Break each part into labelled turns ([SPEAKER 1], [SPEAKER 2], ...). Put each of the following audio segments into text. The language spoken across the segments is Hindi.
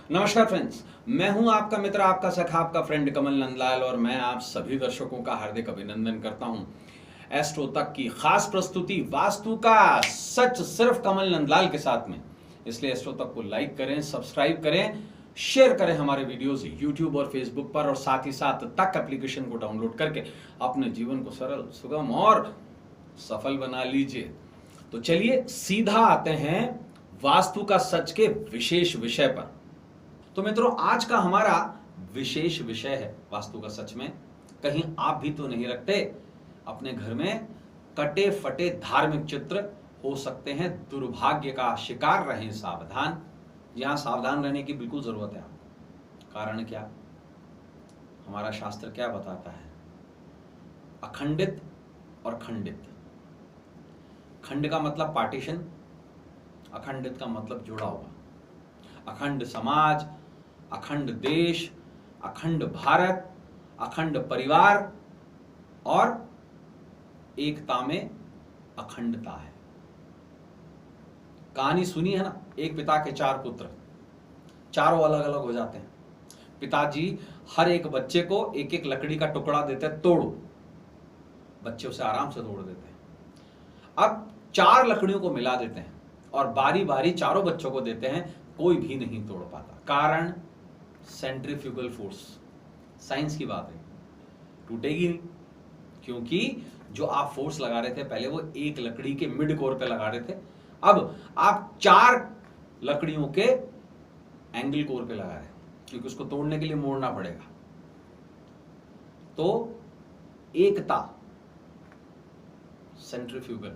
[SPEAKER 1] नमस्कार फ्रेंड्स, मैं हूं आपका मित्र, आपका सखा, आपका फ्रेंड कमल नंदलाल और मैं आप सभी दर्शकों का हार्दिक अभिनंदन करता हूं एस्ट्रो तक की खास प्रस्तुति वास्तु का सच सिर्फ कमल नंदलाल के साथ में। इसलिए एस्ट्रो तक को लाइक करें, सब्सक्राइब करें, शेयर करें हमारे वीडियोस यूट्यूब और फेसबुक पर, और साथ ही साथ तक एप्लीकेशन को डाउनलोड करके अपने जीवन को सरल, सुगम और सफल बना लीजिए। तो चलिए सीधा आते हैं वास्तु का सच के विशेष विषय पर। तो मित्रों, आज का हमारा विशेष विषय है वास्तु का सच में। कहीं आप भी तो नहीं रखते अपने घर में कटे फटे धार्मिक चित्र? हो सकते हैं दुर्भाग्य का शिकार, रहें सावधान। यहां सावधान रहने की बिल्कुल जरूरत है आपको। कारण क्या? हमारा शास्त्र क्या बताता है? अखंडित और खंडित। खंड का मतलब पार्टीशन, अखंडित का मतलब जुड़ा हुआ। अखंड समाज, अखंड देश, अखंड भारत, अखंड परिवार और एकता में अखंडता है। कहानी सुनी है ना, एक पिता के 4 पुत्र, चारों अलग अलग हो जाते हैं। पिताजी हर एक बच्चे को एक एक लकड़ी का टुकड़ा देते हैं, तोड़ो। बच्चे उसे आराम से तोड़ देते हैं। अब 4 लकड़ियों को मिला देते हैं और बारी बारी चारों बच्चों को देते हैं, कोई भी नहीं तोड़ पाता। कारण सेंट्रीफ्यूगल फोर्स। साइंस की बात है, टूटेगी नहीं, क्योंकि जो आप फोर्स लगा रहे थे पहले वो एक लकड़ी के मिड कोर पे लगा रहे थे, अब आप 4 लकड़ियों के एंगल कोर पे लगा रहे हैं, क्योंकि उसको तोड़ने के लिए मोड़ना पड़ेगा। तो एकता, सेंट्रीफ्यूगल।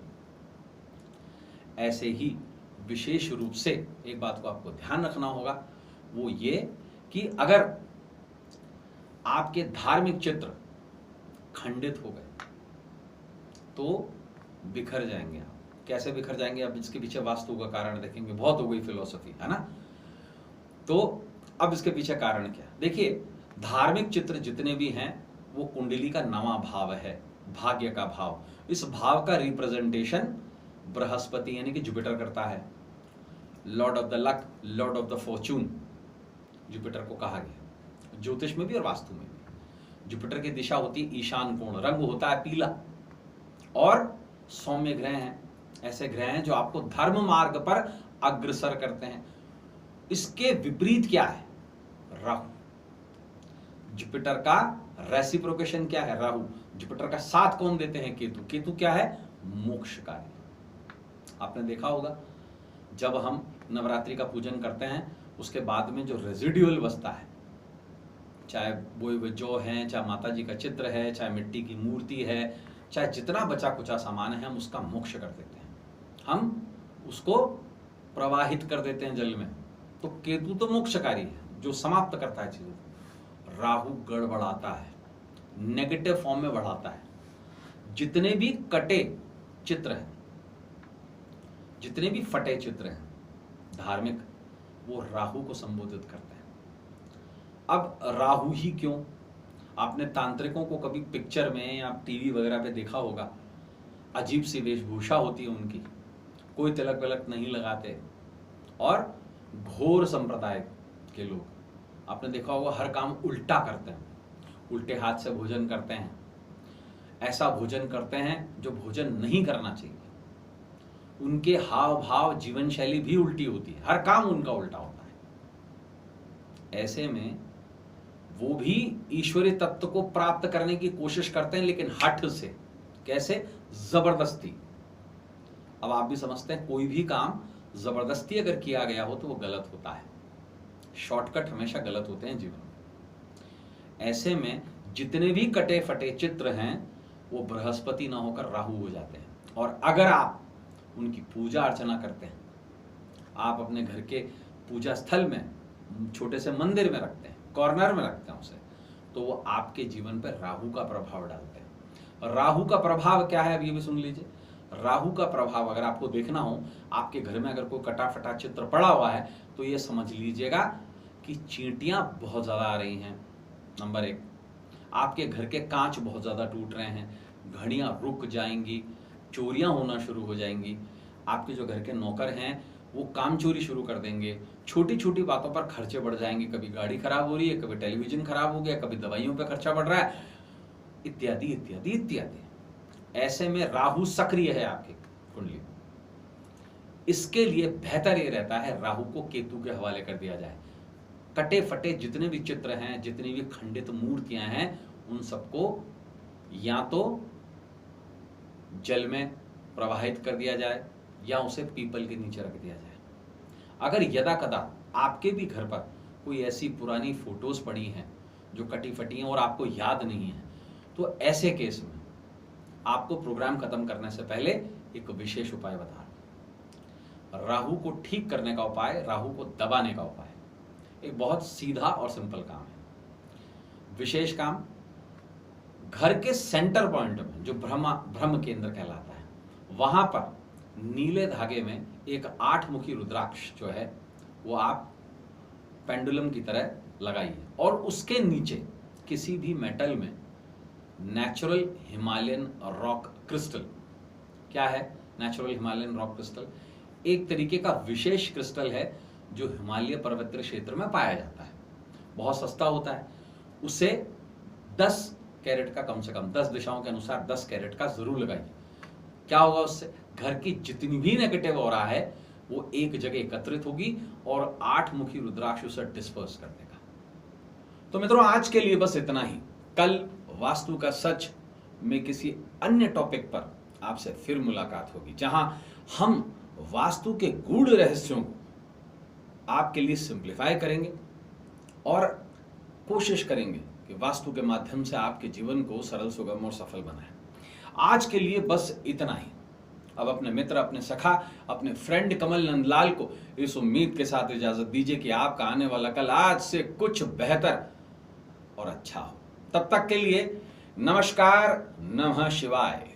[SPEAKER 1] ऐसे ही विशेष रूप से एक बात को आपको ध्यान रखना होगा, वो ये कि अगर आपके धार्मिक चित्र खंडित हो गए तो बिखर जाएंगे आप। कैसे बिखर जाएंगे? अब इसके पीछे वास्तु का कारण देखेंगे। बहुत हो गई फिलॉसफी, है ना? तो अब इसके पीछे कारण क्या? देखिए, धार्मिक चित्र जितने भी हैं वो कुंडली का 9वां भाव है, भाग्य का भाव। इस भाव का रिप्रेजेंटेशन बृहस्पति यानी कि जुपिटर करता है। Lord of the luck, Lord of the Fortune Jupiter को कहा गया, ज्योतिष में भी और वास्तु में भी। जुपिटर की दिशा होती है ईशान कोण, रंग होता है पीला, और सौम्य ग्रह हैं, ऐसे ग्रह हैं जो आपको धर्म मार्ग पर अग्रसर करते हैं। इसके विपरीत क्या है? राहु। जुपिटर का रेसिप्रोकेशन क्या है? राहु। जुपिटर का साथ कौन देते हैं? केतु। केतु क्या है? मोक्षकारी। आपने देखा होगा जब हम नवरात्रि का पूजन करते हैं उसके बाद में जो रेजिडुअल बचता है, चाहे वो जो है, चाहे माता जी का चित्र है, चाहे मिट्टी की मूर्ति है, चाहे जितना बचा कुचा सामान है, हम उसका मोक्ष कर देते हैं, हम उसको प्रवाहित कर देते हैं जल में। तो केतु तो मोक्षकारी है, जो समाप्त करता है चीजों को। राहु गड़बड़ाता है, नेगेटिव फॉर्म में बढ़ाता है। जितने भी कटे चित्र हैं, जितने भी फटे चित्र हैं धार्मिक, वो राहु को संबोधित करते हैं। अब राहु ही क्यों? आपने तांत्रिकों को कभी पिक्चर में या टीवी वगैरह पे देखा होगा, अजीब सी वेशभूषा होती है उनकी, कोई तिलक विलक नहीं लगाते, और घोर संप्रदाय के लोग, आपने देखा होगा हर काम उल्टा करते हैं, उल्टे हाथ से भोजन करते हैं, ऐसा भोजन करते हैं जो भोजन नहीं करना चाहिए। उनके हाव भाव, जीवन शैली भी उल्टी होती है, हर काम उनका उल्टा होता है। ऐसे में वो भी ईश्वरीय तत्व को प्राप्त करने की कोशिश करते हैं, लेकिन हठ से। कैसे? जबरदस्ती। अब आप भी समझते हैं कोई भी काम जबरदस्ती अगर किया गया हो तो वो गलत होता है। शॉर्टकट हमेशा गलत होते हैं जीवन में। ऐसे में जितने भी कटे फटे चित्र हैं वो बृहस्पति ना होकर राहु हो जाते हैं। और अगर आप उनकी पूजा अर्चना करते हैं, आप अपने घर के पूजा स्थल में, छोटे से मंदिर में रखते हैं, कॉर्नर में रखते हैं उसे, तो वो आपके जीवन पर राहु का प्रभाव डालते हैं। राहु का प्रभाव क्या है? अब ये भी सुन लीजिए। राहु का प्रभाव अगर आपको देखना हो, आपके घर में अगर कोई कटा फटा चित्र पड़ा हुआ है तो ये समझ लीजिएगा कि चींटियां बहुत ज्यादा आ रही हैं। नंबर 1, आपके घर के कांच बहुत ज्यादा टूट रहे हैं, घड़ियां रुक जाएंगी, चोरियां होना शुरू हो जाएंगी। आपके जो घर के नौकर हैं वो काम चोरी शुरू कर देंगे, छोटी छोटी बातों पर खर्चे बढ़ जाएंगे, कभी गाड़ी खराब हो रही है, कभी टेलीविजन खराब हो गया, कभी दवाइयों पर खर्चा बढ़ रहा है, इत्यादि इत्यादि इत्यादि। ऐसे में राहु सक्रिय है आपकी कुंडली में। इसके लिए बेहतर ये रहता है राहु को केतु के हवाले कर दिया जाए। कटे फटे जितने भी चित्र हैं, जितनी भी खंडित मूर्तियां हैं, उन सबको या तो जल में प्रवाहित कर दिया जाए या उसे पीपल के नीचे रख दिया जाए। अगर यदा कदा आपके भी घर पर कोई ऐसी पुरानी फोटोज पड़ी हैं जो कटी फटी हैं और आपको याद नहीं है, तो ऐसे केस में आपको प्रोग्राम खत्म करने से पहले एक विशेष उपाय बता रहा हूं। राहु को ठीक करने का उपाय, राहु को दबाने का उपाय, एक बहुत सीधा और सिंपल काम है। विशेष काम, घर के सेंटर पॉइंट में जो ब्रह्म केंद्र कहलाता है, वहां पर नीले धागे में एक 8 मुखी रुद्राक्ष जो है वो आप पेंडुलम की तरह लगाइए और उसके नीचे किसी भी मेटल में नेचुरल हिमालयन रॉक क्रिस्टल, क्या है नेचुरल हिमालयन रॉक क्रिस्टल? एक तरीके का विशेष क्रिस्टल है जो हिमालय पर्वतीय क्षेत्र में पाया जाता है, बहुत सस्ता होता है। उसे 10 कैरेट का, कम से कम 10 दिशाओं के अनुसार 10 कैरेट का जरूर लगाइए। क्या होगा उससे? घर की जितनी भी नेगेटिव हो रहा है वो एक जगह एकत्रित होगी और 8 मुखी रुद्राक्ष उसे डिस्पर्स कर देगा। तो मित्रों, आज के लिए बस इतना ही। कल वास्तु का सच में किसी अन्य टॉपिक पर आपसे फिर मुलाकात होगी, जहां हम वास्तु के गूढ़ रहस्यों को आपके लिए सिंप्लीफाई करेंगे और कोशिश करेंगे कि वास्तु के माध्यम से आपके जीवन को सरल, सुगम और सफल बनाएं। आज के लिए बस इतना ही। अब अपने मित्र, अपने सखा, अपने फ्रेंड कमल नंदलाल को इस उम्मीद के साथ इजाजत दीजिए कि आपका आने वाला कल आज से कुछ बेहतर और अच्छा हो। तब तक के लिए नमस्कार, नमः शिवाय।